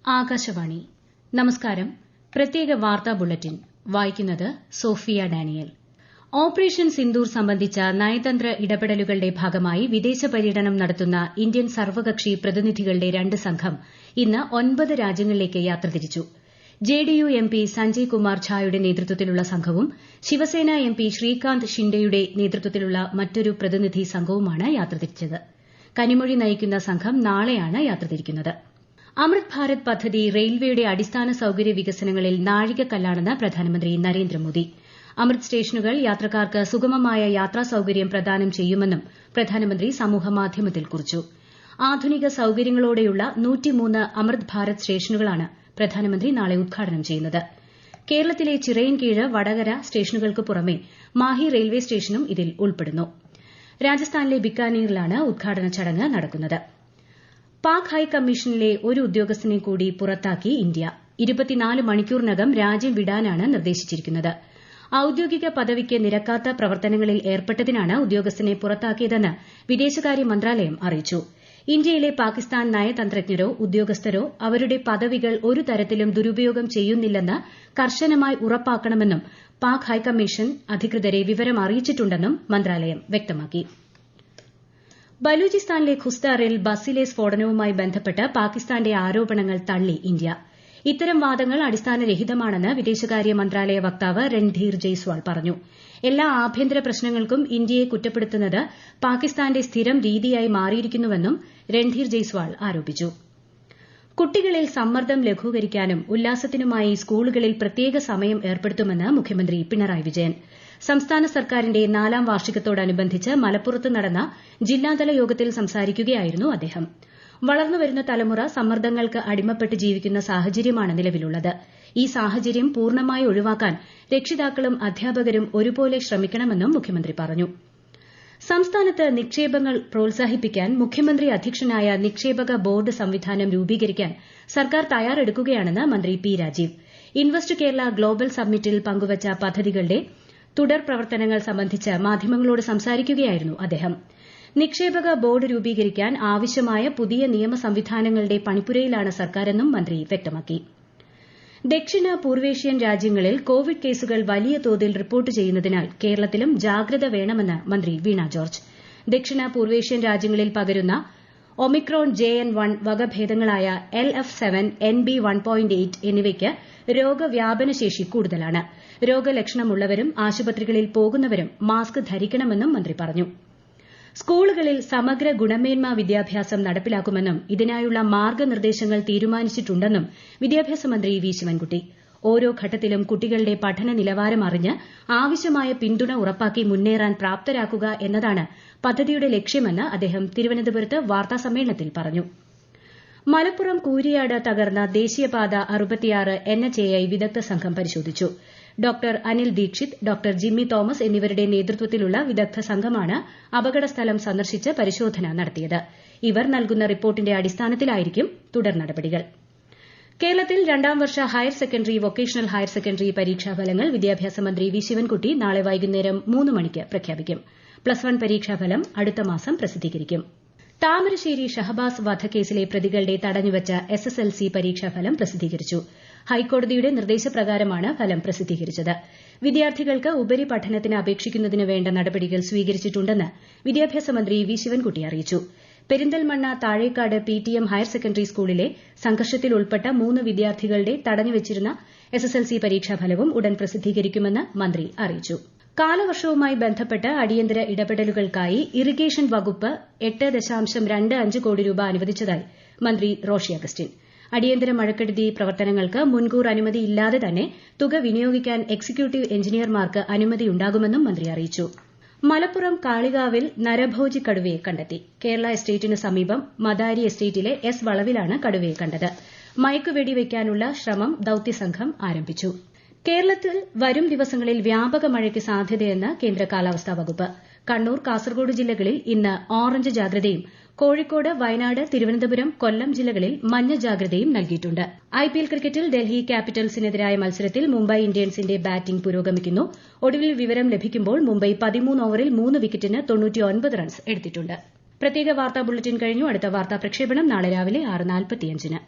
ആകാശവാണി നമസ്കാരം. പ്രത്യേക വാർത്താ ബുള്ളറ്റിൻ വായിക്കുന്നത് സോഫിയ ഡാനിയൽ. ഓപ്പറേഷൻ സിന്ദൂർ സംബന്ധിച്ച നയതന്ത്ര ഇടപെടലുകളുടെ ഭാഗമായി വിദേശ പര്യടനം നടത്തുന്ന ഇന്ത്യൻ സർവകക്ഷി പ്രതിനിധികളുടെ 2 സംഘം ഇന്ന് 9 രാജ്യങ്ങളിലേക്ക് യാത്ര തിരിച്ചു. ജെഡിയു എംപി സഞ്ജയ് കുമാർ ഝായുടെ നേതൃത്വത്തിലുള്ള സംഘവും ശിവസേന എംപി ശ്രീകാന്ത് ഷിൻഡെയുടെ നേതൃത്വത്തിലുള്ള മറ്റൊരു പ്രതിനിധി സംഘവുമാണ് യാത്ര തിരിച്ചത്. കനിമൊഴി നയിക്കുന്ന സംഘം നാളെയാണ് യാത്ര തിരിക്കുന്നത്. അമൃത് ഭാരത് പദ്ധതി റെയിൽവേയുടെ അടിസ്ഥാന സൌകര്യ വികസനങ്ങളിൽ നാഴികക്കല്ലാണെന്ന് പ്രധാനമന്ത്രി നരേന്ദ്രമോദി. അമൃത് സ്റ്റേഷനുകൾ യാത്രക്കാർക്ക് സുഗമമായ യാത്രാ സൌകര്യം പ്രദാനം ചെയ്യുമെന്നും പ്രധാനമന്ത്രി സമൂഹമാധ്യമത്തിൽ കുറിച്ചു. ആധുനിക സൌകര്യങ്ങളോടെയുള്ള 103 അമൃത് ഭാരത് സ്റ്റേഷനുകളാണ് പ്രധാനമന്ത്രി നാളെ ഉദ്ഘാടനം ചെയ്യുന്നത്. കേരളത്തിലെ ചിറയൻകീഴ്, വടകര സ്റ്റേഷനുകൾക്ക് പുറമെ മാഹി റെയിൽവേ സ്റ്റേഷനും ഇതിൽ ഉൾപ്പെടുന്നു. രാജസ്ഥാനിലെ ബിക്കാനീറിലാണ് ഉദ്ഘാടന ചടങ്ങ് നടക്കുന്നത്. പാക് ഹൈക്കമ്മീഷനിലെ ഒരു ഉദ്യോഗസ്ഥനെ കൂടി പുറത്താക്കി ഇന്ത്യ. 24 മണിക്കൂറിനകം രാജ്യം വിടാനാണ് നിർദ്ദേശിച്ചിരിക്കുന്നത്. ഔദ്യോഗിക പദവിക്ക് നിരക്കാത്ത പ്രവർത്തനങ്ങളിൽ ഏർപ്പെട്ടതിനാണ് ഉദ്യോഗസ്ഥനെ പുറത്താക്കിയതെന്ന് വിദേശകാര്യ മന്ത്രാലയം അറിയിച്ചു. ഇന്ത്യയിലെ പാകിസ്ഥാൻ നയതന്ത്രജ്ഞരോ ഉദ്യോഗസ്ഥരോ അവരുടെ പദവികൾ ഒരു തരത്തിലും ദുരുപയോഗം ചെയ്യുന്നില്ലെന്ന് കർശനമായി ഉറപ്പാക്കണമെന്നും പാക് ഹൈക്കമ്മീഷൻ അധികൃതരെ വിവരം അറിയിച്ചിട്ടുണ്ടെന്നും മന്ത്രാലയം വ്യക്തമാക്കി. ബലൂചിസ്ഥാനിലെ ഖുസ്ദാറിൽ ബസ്സിലെ സ്ഫോടനവുമായി ബന്ധപ്പെട്ട് പാകിസ്ഥാന്റെ ആരോപണങ്ങൾ തള്ളി ഇന്ത്യ. ഇത്തരം വാദങ്ങൾ അടിസ്ഥാനരഹിതമാണെന്ന് വിദേശകാര്യ മന്ത്രാലയ വക്താവ് രൺധീർ ജയ്സ്വാൾ പറഞ്ഞു. എല്ലാ ആഭ്യന്തര പ്രശ്നങ്ങൾക്കും ഇന്ത്യയെ കുറ്റപ്പെടുത്തുന്നത് പാകിസ്ഥാന്റെ സ്ഥിരം രീതിയായി മാറിയിരിക്കുന്നുവെന്നും രൺധീർ ജയ്സ്വാൾ ആരോപിച്ചു. കുട്ടികളിൽ സമ്മർദ്ദം ലഘൂകരിക്കാനും ഉല്ലാസത്തിനുമായി സ്കൂളുകളിൽ പ്രത്യേക സമയം ഏർപ്പെടുത്തുമെന്ന് മുഖ്യമന്ത്രി പിണറായി വിജയൻ. സംസ്ഥാന സർക്കാരിന്റെ 4ാം വാർഷികത്തോടനുബന്ധിച്ച് മലപ്പുറത്ത് നടന്ന ജില്ലാതല യോഗത്തിൽ സംസാരിക്കുകയായിരുന്നു അദ്ദേഹം. വളർന്നുവരുന്ന തലമുറ സമ്മർദ്ദങ്ങൾക്ക് അടിമപ്പെട്ട് ജീവിക്കുന്ന സാഹചര്യമാണ് നിലവിലുള്ളത്. ഈ സാഹചര്യം പൂർണ്ണമായി ഒഴിവാക്കാൻ രക്ഷിതാക്കളും അധ്യാപകരും ഒരുപോലെ ശ്രമിക്കണമെന്നും മുഖ്യമന്ത്രി പറഞ്ഞു. സംസ്ഥാനത്ത് നിക്ഷേപങ്ങൾ പ്രോത്സാഹിപ്പിക്കാൻ മുഖ്യമന്ത്രി അധ്യക്ഷനായ നിക്ഷേപക ബോർഡ് സംവിധാനം രൂപീകരിക്കാൻ സർക്കാർ തയ്യാറെടുക്കുകയാണെന്ന് മന്ത്രി P Rajeev. Invest Kerala global സമ്മിറ്റിൽ പങ്കുവച്ച പദ്ധതികളുടെ തുടർ പ്രവർത്തനങ്ങൾ സംബന്ധിച്ച് മാധ്യമങ്ങളോട് സംസാരിക്കുകയായിരുന്നു അദ്ദേഹം. നിക്ഷേപക ബോർഡ് രൂപീകരിക്കാൻ ആവശ്യമായ പുതിയ നിയമ സംവിധാനങ്ങളുടെ പണിപ്പുരയിലാണ് സർക്കാരെന്നും മന്ത്രി വ്യക്തമാക്കി. ദക്ഷിണ പൂർവേഷ്യൻ രാജ്യങ്ങളിൽ കോവിഡ് കേസുകൾ വലിയ തോതിൽ റിപ്പോർട്ട് ചെയ്യുന്നതിനാൽ കേരളത്തിലും ജാഗ്രത വേണമെന്ന് മന്ത്രി വീണ ജോർജ്. ദക്ഷിണ പൂർവേഷ്യൻ രാജ്യങ്ങളിൽ പകരുന്ന ഒമിക്രോൺ JN1 വകഭേദങ്ങളായ LF7, NB1.8 എന്നിവയ്ക്ക് രോഗവ്യാപനശേഷി കൂടുതലാണ്. രോഗലക്ഷണമുള്ളവരും ആശുപത്രികളിൽ പോകുന്നവരും മാസ്ക് ധരിക്കണമെന്നും മന്ത്രി പറഞ്ഞു. സ്കൂളുകളിൽ സമഗ്ര ഗുണമേന്മാ വിദ്യാഭ്യാസം നടപ്പിലാക്കുമെന്നും ഇതിനായുള്ള മാർഗ്ഗനിർദ്ദേശങ്ങൾ തീരുമാനിച്ചിട്ടുണ്ടെന്നും വിദ്യാഭ്യാസ മന്ത്രി വി ശിവൻകുട്ടി. ഓരോ ഘട്ടത്തിലും കുട്ടികളുടെ പഠന നിലവാരം അറിഞ്ഞ് ആവശ്യമായ പിന്തുണ ഉറപ്പാക്കി മുന്നേറാൻ പ്രാപ്തരാക്കുക എന്നതാണ് പദ്ധതിയുടെ ലക്ഷ്യമെന്ന് അദ്ദേഹം തിരുവനന്തപുരത്ത് വാർത്താസമ്മേളനത്തിൽ പറഞ്ഞു. മലപ്പുറം കൂരിയാട് തകർന്ന ദേശീയപാത 66 NHAI വിദഗ്ധ സംഘം പരിശോധിച്ചു. ഡോക്ടർ അനിൽ ദീക്ഷിത്, ഡോക്ടർ ജിമ്മി തോമസ് എന്നിവരുടെ നേതൃത്വത്തിലുള്ള വിദഗ്ധ സംഘമാണ് അപകടസ്ഥലം സന്ദർശിച്ച് പരിശോധന നടത്തിയത്. ഇവർ നൽകുന്ന റിപ്പോർട്ടിന്റെ അടിസ്ഥാനത്തിലായിരിക്കും തുടർ നടപടികൾ. കേരളത്തിൽ 2ാം വർഷ higher secondary, vocational higher secondary പരീക്ഷാഫലങ്ങൾ വിദ്യാഭ്യാസ മന്ത്രി വി ശിവൻകുട്ടി നാളെ വൈകുന്നേരം 3 മണിക്ക് പ്രഖ്യാപിക്കും. +1 പരീക്ഷാഫലം അടുത്ത മാസം പ്രസിദ്ധീകരിക്കും. താമരശ്ശേരി ഷഹബാസ് വധക്കേസിലെ പ്രതികളുടെ തടഞ്ഞുവച്ച SSLC പരീക്ഷാഫലം പ്രസിദ്ധീകരിച്ചു. ഹൈക്കോടതിയുടെ നിർദ്ദേശപ്രകാരമാണ് ഫലം പ്രസിദ്ധീകരിച്ചത്. വിദ്യാർത്ഥികൾക്ക് ഉപരിപഠനത്തിന് അപേക്ഷിക്കുന്നതിന് വേണ്ട നടപടികൾ സ്വീകരിച്ചിട്ടുണ്ടെന്ന് വിദ്യാഭ്യാസ മന്ത്രി വി ശിവൻകുട്ടി അറിയിച്ചു. Perinthalmanna Thazhekkad PTM higher secondary സ്കൂളിലെ സംഘർഷത്തിൽ ഉൾപ്പെട്ട 3 വിദ്യാർത്ഥികളുടെ തടഞ്ഞുവച്ചിരുന്ന SSLC പരീക്ഷാഫലവും ഉടൻ പ്രസിദ്ധീകരിക്കുമെന്ന് മന്ത്രി അറിയിച്ചു. കാലവർഷവുമായി ബന്ധപ്പെട്ട് അടിയന്തര ഇടപെടലുകൾക്കായി ഇറിഗേഷൻ വകുപ്പ് 8.25 കോടി രൂപ അനുവദിച്ചതായി മന്ത്രി റോഷി അഗസ്റ്റിൻ. അടിയന്തര മഴക്കെടുതി പ്രവർത്തനങ്ങൾക്ക് മുൻകൂർ അനുമതിയില്ലാതെ തന്നെ തുക വിനിയോഗിക്കാൻ എക്സിക്യൂട്ടീവ് എഞ്ചിനീയർമാർക്ക് അനുമതിയുണ്ടാകുമെന്നും മന്ത്രി അറിയിച്ചു. മലപ്പുറം കാളികാവിൽ നരഭോജി കടുവയെ കണ്ടെത്തി. കേരള എസ്റ്റേറ്റിന് സമീപം മദാരി എസ്റ്റേറ്റിലെ S വളവിലാണ് കടുവയെ കണ്ടത്. മയക്കുവെടി വയ്ക്കാനുള്ള ശ്രമം ദൌത്യസംഘം ആരംഭിച്ചു. കേരളത്തിൽ വരും ദിവസങ്ങളിൽ വ്യാപക മഴയ്ക്ക് സാധ്യതയെന്ന് കേന്ദ്ര കാലാവസ്ഥാ വകുപ്പ്. കണ്ണൂർ, കാസർഗോഡ് ജില്ലകളിൽ ഇന്ന് ഓറഞ്ച് ജാഗ്രതയും കോഴിക്കോട്, വയനാട്, തിരുവനന്തപുരം, കൊല്ലം ജില്ലകളിൽ മഞ്ഞ ജാഗ്രതയും നൽകിയിട്ടുണ്ട്. IPL ക്രിക്കറ്റിൽ ഡൽഹി ക്യാപിറ്റൽസിനെതിരായ മത്സരത്തിൽ മുംബൈ ഇന്ത്യൻസിന്റെ ബാറ്റിംഗ് പുരോഗമിക്കുന്നു. ഒടുവിൽ വിവരം ലഭിക്കുമ്പോൾ മുംബൈ 13 ഓവറിൽ 3 വിക്കറ്റിന് 99 റൺസ് എടുത്തിട്ടുണ്ട്. പ്രത്യേക വാർത്താ ബുള്ളറ്റിൻ കഴിഞ്ഞു. അടുത്ത വാർത്താ പ്രക്ഷേപണം നാളെ രാവിലെ 6:45-ന്.